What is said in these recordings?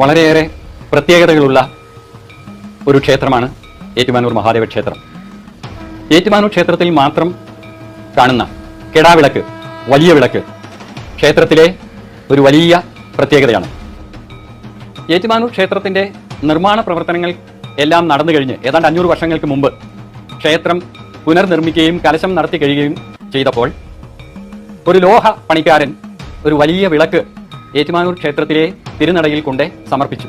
വളരെയേറെ പ്രത്യേകതകളുള്ള ഒരു ക്ഷേത്രമാണ് ഏറ്റുമാനൂർ മഹാദേവ ക്ഷേത്രം. ഏറ്റുമാനൂർ ക്ഷേത്രത്തിൽ മാത്രം കാണുന്ന കെടാവിളക്ക്, വലിയ വിളക്ക് ക്ഷേത്രത്തിലെ ഒരു വലിയ പ്രത്യേകതയാണ്. ഏറ്റുമാനൂർ ക്ഷേത്രത്തിൻ്റെ നിർമ്മാണ പ്രവർത്തനങ്ങൾ എല്ലാം നടന്നു കഴിഞ്ഞ് ഏതാണ്ട് 500 വർഷങ്ങൾക്ക് മുമ്പ് ക്ഷേത്രം പുനർനിർമ്മിക്കുകയും കലശം നടത്തി കഴിയുകയും ചെയ്തപ്പോൾ ഒരു ലോഹ പണിക്കാരൻ ഒരു വലിയ വിളക്ക് ഏറ്റുമാനൂർ ക്ഷേത്രത്തിലെ തിരുനടയിൽ കൊണ്ട് സമർപ്പിച്ചു.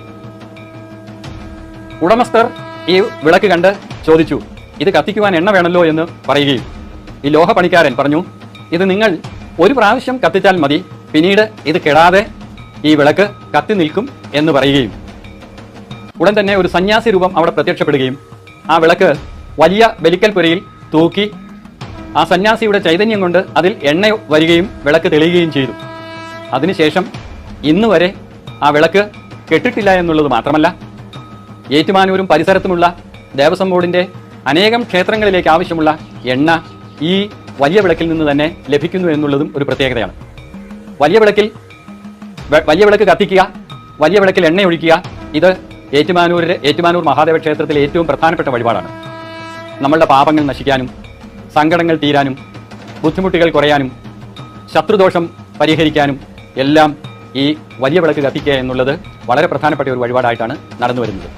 ഉടമസ്ഥർ ഈ വിളക്ക് കണ്ട് ചോദിച്ചു, ഇത് കത്തിക്കുവാൻ എണ്ണ വേണമല്ലോ എന്ന് പറയുകയും ഈ ലോഹ പണിക്കാരൻ പറഞ്ഞു, ഇത് നിങ്ങൾ ഒരു പ്രാവശ്യം കത്തിച്ചാൽ മതി, പിന്നീട് ഇത് കെടാതെ ഈ വിളക്ക് കത്തി നിൽക്കും എന്ന് പറയുകയും ഉടൻ തന്നെ ഒരു സന്യാസി രൂപം അവിടെ പ്രത്യക്ഷപ്പെടുകയും ആ വിളക്ക് വലിയ ബലിക്കൽ പുരയിൽ തൂക്കി ആ സന്യാസിയുടെ ചൈതന്യം കൊണ്ട് അതിൽ എണ്ണ വരികയും വിളക്ക് തെളിയുകയും ചെയ്തു. അതിനുശേഷം ഇന്ന് വരെ ആ വിളക്ക് കെട്ടിട്ടില്ല എന്നുള്ളത് മാത്രമല്ല, ഏറ്റുമാനൂരും പരിസരത്തുമുള്ള ദേവസ്വം ബോർഡിൻ്റെ അനേകം ക്ഷേത്രങ്ങളിലേക്ക് ആവശ്യമുള്ള എണ്ണ ഈ വലിയ വിളക്കിൽ നിന്ന് തന്നെ ലഭിക്കുന്നു എന്നുള്ളതും ഒരു പ്രത്യേകതയാണ്. വലിയ വിളക്ക് കത്തിക്കുക, വലിയ വിളക്കിൽ എണ്ണ ഒഴിക്കുക, ഇത് ഏറ്റുമാനൂർ മഹാദേവ ക്ഷേത്രത്തിലെ ഏറ്റവും പ്രധാനപ്പെട്ട വഴിപാടാണ്. നമ്മളുടെ പാപങ്ങൾ നശിക്കാനും സങ്കടങ്ങൾ തീരാനും ബുദ്ധിമുട്ടുകൾ കുറയാനും ശത്രുദോഷം പരിഹരിക്കാനും എല്ലാം ഈ വലിയ വിളക്ക് കത്തിക്കുക എന്നുള്ളത് വളരെ പ്രധാനപ്പെട്ട ഒരു വഴിപാടായിട്ടാണ് നടന്നു വരുന്നത്.